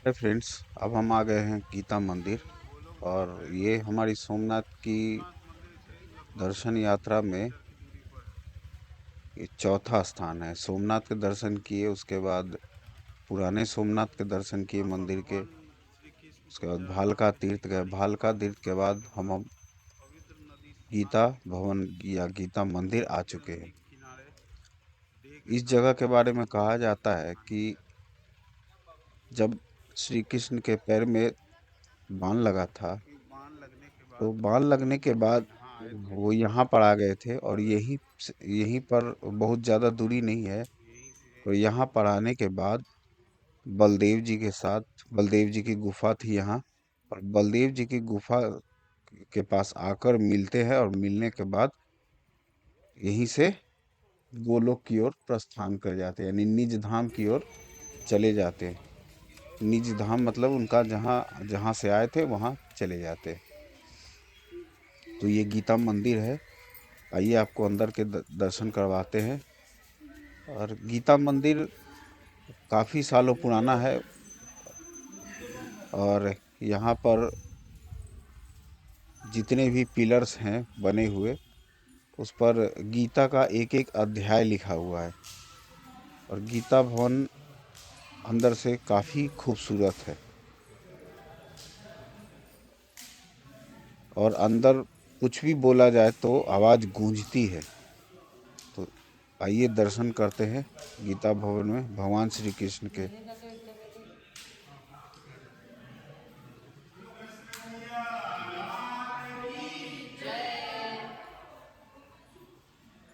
Hi friends. अब हम आ गए हैं गीता मंदिर। और ये हमारी सोमनाथ की दर्शन यात्रा में ये चौथा स्थान है। सोमनाथ के दर्शन किए, उसके बाद पुराने सोमनाथ के दर्शन किए मंदिर के। उसके बाद भालका तीर्थ गए। भालका तीर्थ के बाद हम गीता भवन या गीता मंदिर आ चुके हैं। इस जगह के बारे में कहा जाता है कि जब श्री कृष्ण के पैर में बाण लगा था, तो बाण लगने के बाद वो यहाँ पर आ गए थे। और यहीं पर बहुत ज़्यादा दूरी नहीं है। और यहाँ पर आने के बाद बलदेव जी के साथ, बलदेव जी की गुफा थी यहाँ। और बलदेव जी की गुफा के पास आकर मिलते हैं, और मिलने के बाद यहीं से गोलोक की ओर प्रस्थान कर जाते हैं, यानी निज धाम की ओर चले जाते हैं। निज धाम मतलब उनका जहाँ जहाँ से आए थे वहाँ चले जाते हैं। तो ये गीता मंदिर है। आइए आपको अंदर के दर्शन करवाते हैं। और गीता मंदिर काफी सालों पुराना है। और यहाँ पर जितने भी पिलर्स हैं बने हुए, उस पर गीता का एक एक अध्याय लिखा हुआ है। और गीता भवन अंदर से काफी खूबसूरत है। और अंदर कुछ भी बोला जाए तो आवाज गूंजती है। तो आइए दर्शन करते हैं गीता भवन में भगवान श्री कृष्ण के।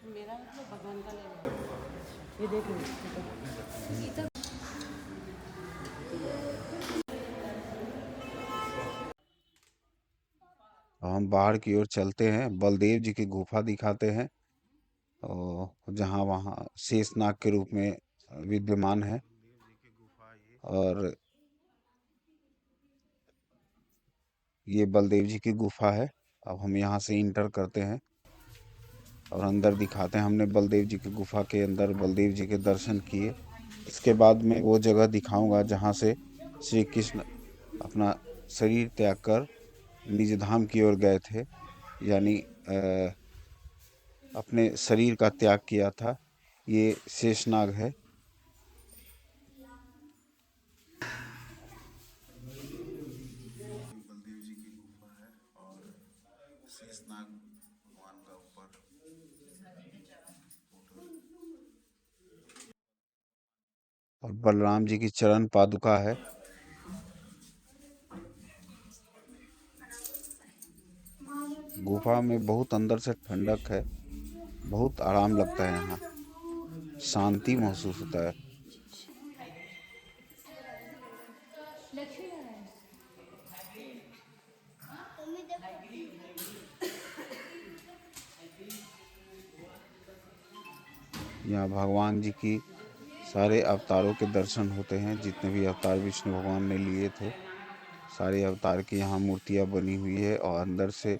मेरा मतलब भगवान का ले लो। ये देख लो गीता। हम बाहर की ओर चलते हैं, बलदेव जी की गुफा दिखाते हैं, और जहाँ वहाँ शेषनाग के रूप में विद्यमान है। और ये बलदेव जी की गुफा है। अब हम यहाँ से इंटर करते हैं और अंदर दिखाते हैं। हमने बलदेव जी की गुफा के अंदर बलदेव जी के दर्शन किए। इसके बाद मैं वो जगह दिखाऊंगा जहाँ से श्री कृष्ण अपना शरीर त्याग कर निज धाम की ओर गए थे, यानी अपने शरीर का त्याग किया था। ये शेषनाग है। बलदेव जी की गुफा है, और शेषनाग भगवान का ऊपर फोटो, और बलराम जी की चरण पादुका है। गुफा में बहुत अंदर से ठंडक है। बहुत आराम लगता है यहाँ। शांति महसूस होता है। यहाँ भगवान जी की सारे अवतारों के दर्शन होते हैं। जितने भी अवतार विष्णु भगवान ने लिए थे, सारे अवतार की यहाँ मूर्तियाँ बनी हुई है। और अंदर से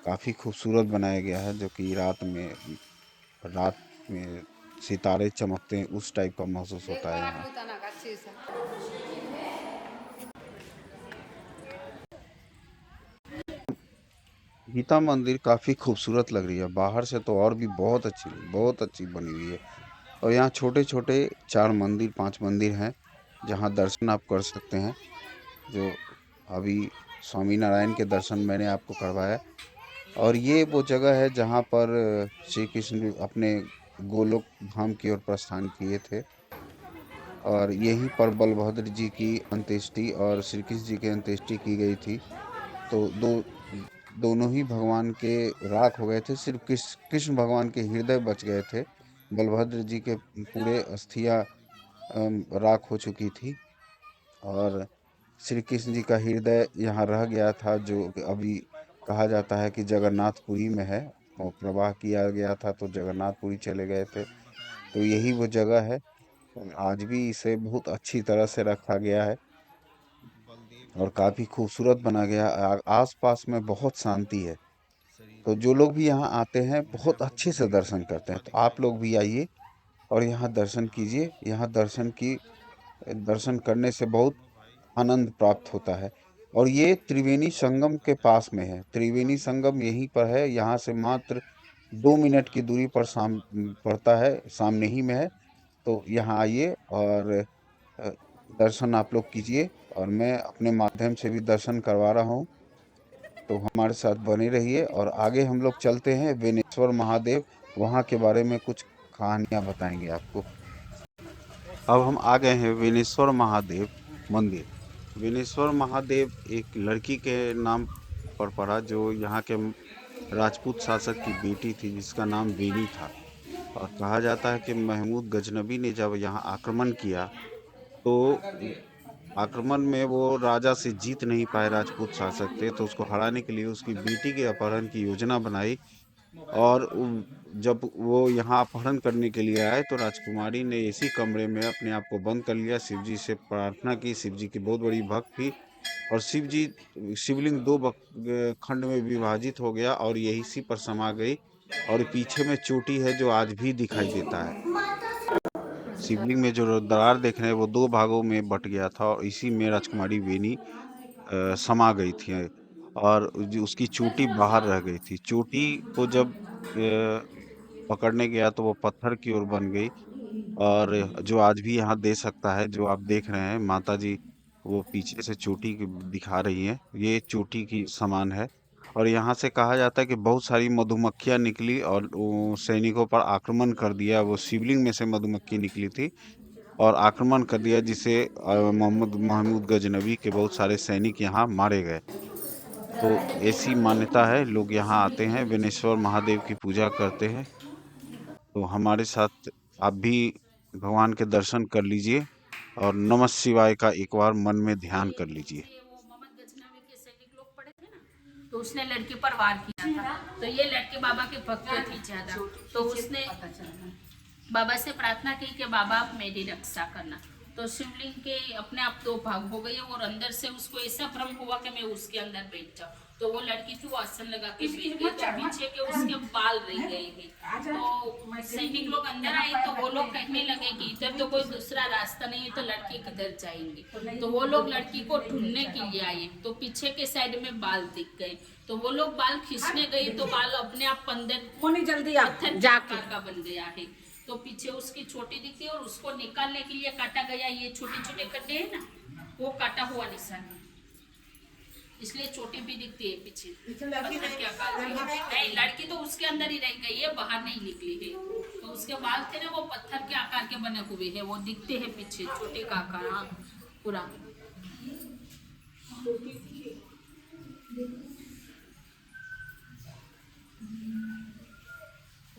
काफी खूबसूरत बनाया गया है, जो कि रात में सितारे चमकते हैं उस टाइप का महसूस होता है यहाँ। गीता मंदिर काफी खूबसूरत लग रही है। बाहर से तो और भी बहुत अच्छी बनी हुई है। और यहाँ छोटे छोटे 4 मंदिर 5 मंदिर हैं, जहाँ दर्शन आप कर सकते हैं। जो अभी स्वामी नारायण के दर्शन मैंने आपको करवाया। और ये वो जगह है जहाँ पर श्री कृष्ण अपने गोलोक धाम की ओर प्रस्थान किए थे। और यहीं पर बलभद्र जी की अंत्येष्टि और श्री कृष्ण जी की अंत्येष्टि की गई थी। तो दोनों ही भगवान के राख हो गए थे। सिर्फ कृष्ण भगवान के हृदय बच गए थे। बलभद्र जी के पूरे अस्थियां राख हो चुकी थी। और श्री कृष्ण जी का हृदय यहाँ रह गया था, जो कि अभी कहा जाता है कि जगन्नाथपुरी में है। और प्रवाह किया गया था तो जगन्नाथपुरी चले गए थे। तो यही वो जगह है। और आज भी इसे बहुत अच्छी तरह से रखा गया है और काफी खूबसूरत बना गया। आसपास में बहुत शांति है। तो जो लोग भी यहाँ आते हैं बहुत अच्छे से दर्शन करते हैं। तो आप लोग भी आइए और यहाँ दर्शन कीजिए। यहाँ दर्शन की दर्शन करने से बहुत आनंद प्राप्त होता है। और ये त्रिवेणी संगम के पास में है। त्रिवेणी संगम यहीं पर है, यहाँ से मात्र 2 मिनट की दूरी पर पड़ता है, सामने ही में है। तो यहाँ आइए और अ, दर्शन आप लोग कीजिए, और मैं अपने माध्यम से भी दर्शन करवा रहा हूँ। तो हमारे साथ बने रहिए, और आगे हम लोग चलते हैं बेनेश्वर महादेव, वहाँ के बारे में कुछ कहानियाँ बताएंगे आपको। अब हम आ गए हैं बेनेश्वर महादेव मंदिर। बेनेश्वर महादेव एक लड़की के नाम पर पड़ा, जो यहाँ के राजपूत शासक की बेटी थी, जिसका नाम बेनी था। और कहा जाता है कि महमूद गजनबी ने जब यहाँ आक्रमण किया, तो आक्रमण में वो राजा से जीत नहीं पाए, राजपूत शासक थे, तो उसको हराने के लिए उसकी बेटी के अपहरण की योजना बनाई। और जब वो यहाँ अपहरण करने के लिए आए, तो राजकुमारी ने इसी कमरे में अपने आप को बंद कर लिया, शिव जी से प्रार्थना की। शिव जी की बहुत बड़ी भक्त थी, और शिवलिंग दो खंड में विभाजित हो गया, और यही इसी पर समा गई। और पीछे में चोटी है, जो आज भी दिखाई देता है। शिवलिंग में जो दरार देख रहे हैं, वो दो भागों में बट गया था, और इसी में राजकुमारी वेनी समा गई थी। और उसकी चोटी बाहर रह गई थी। चोटी को जब पकड़ने गया, तो वो पत्थर की ओर बन गई। और जो आज भी यहाँ दे सकता है, जो आप देख रहे हैं माता जी, वो पीछे से चोटी दिखा रही हैं, ये चोटी की समान है। और यहाँ से कहा जाता है कि बहुत सारी मधुमक्खियां निकली और वो सैनिकों पर आक्रमण कर दिया। वो शिवलिंग में से मधुमक्खी निकली थी और आक्रमण कर दिया, जिसे मोहम्मद महमूद गजनबी के बहुत सारे सैनिक यहाँ मारे गए। तो ऐसी मान्यता है, लोग यहाँ आते हैं, बेनेश्वर महादेव की पूजा करते हैं। तो हमारे साथ आप भी भगवान के दर्शन कर लीजिए, और नमः शिवाय का एक बार मन में ध्यान कर लीजिए। पीछे वो मोहम्मद गजनवी के सैनिक लोग पड़े थे ना, तो उसने लड़की पर वार किया था। तो ये लड़की बाबा के भक्त थी ज्यादा, तो उसने बाबा से प्रार्थना की कि बाबा आप मेरी रक्षा करना। तो शिवलिंग के अपने आप दो भाग हो गए, और अंदर से उसको ऐसा भ्रम हुआ कि मैं उसके अंदर बैठ जाऊं। तो वो लड़की थी, वो आसन लगा के बैठ गई, तो पीछे के उसके बाल रह गए हैं। तो सैनिक लोग अंदर आए, तो वो लोग कहने लगे कि इधर तो कोई दूसरा रास्ता नहीं है, तो लड़की किधर जाएंगे। तो वो लोग लड़की को ढूंढने के लिए आए, तो पीछे के साइड में बाल दिख गए। तो वो लोग बाल खींचने गए, तो बाल अपने आप अंदर जल्दी पत्थर के आकार का बन गया है। तो पीछे उसकी छोटी दिखती, और उसको निकालने के लिए काटा गया, ये छोटे छोटे गड्ढे है ना, वो काटा हुआ निशान है, इसलिए छोटी भी दिखती है पीछे पत्थर के आकार की। नहीं, लड़की तो उसके अंदर ही रह गई है, बाहर नहीं निकली है। तो उसके बाल थे ना, वो पत्थर के आकार के बने हुए हैं, वो दिखते हैं पीछे छोटे का आकार। हाँ, पूरा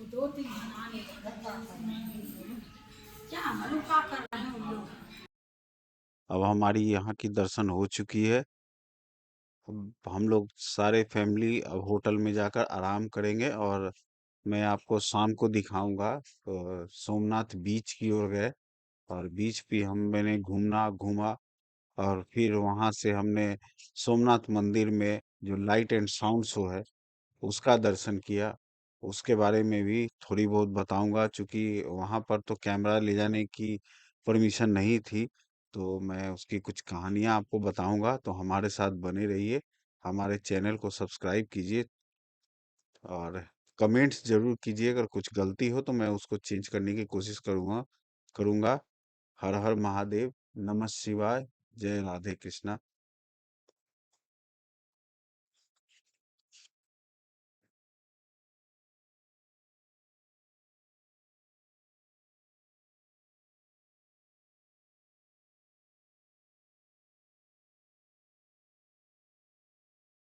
दो तीन क्या हम का कर रहे हैं हम लोग। अब हमारी यहाँ की दर्शन हो चुकी है। अब हम लोग सारे फैमिली अब होटल में जाकर आराम करेंगे, और मैं आपको शाम को दिखाऊंगा। सोमनाथ बीच की ओर गए, और बीच पे मैंने घूमा, और फिर वहां से हमने सोमनाथ मंदिर में जो लाइट एंड साउंड शो है, उसका दर्शन किया। उसके बारे में भी थोड़ी बहुत बताऊंगा, क्योंकि वहां पर तो कैमरा ले जाने की परमिशन नहीं थी। तो मैं उसकी कुछ कहानियां आपको बताऊंगा, तो हमारे साथ बने रहिए। हमारे चैनल को सब्सक्राइब कीजिए, और कमेंट्स जरूर कीजिए। अगर कुछ गलती हो, तो मैं उसको चेंज करने की कोशिश करूंगा करूंगा। हर हर महादेव, नमः शिवाय, जय राधे कृष्णा।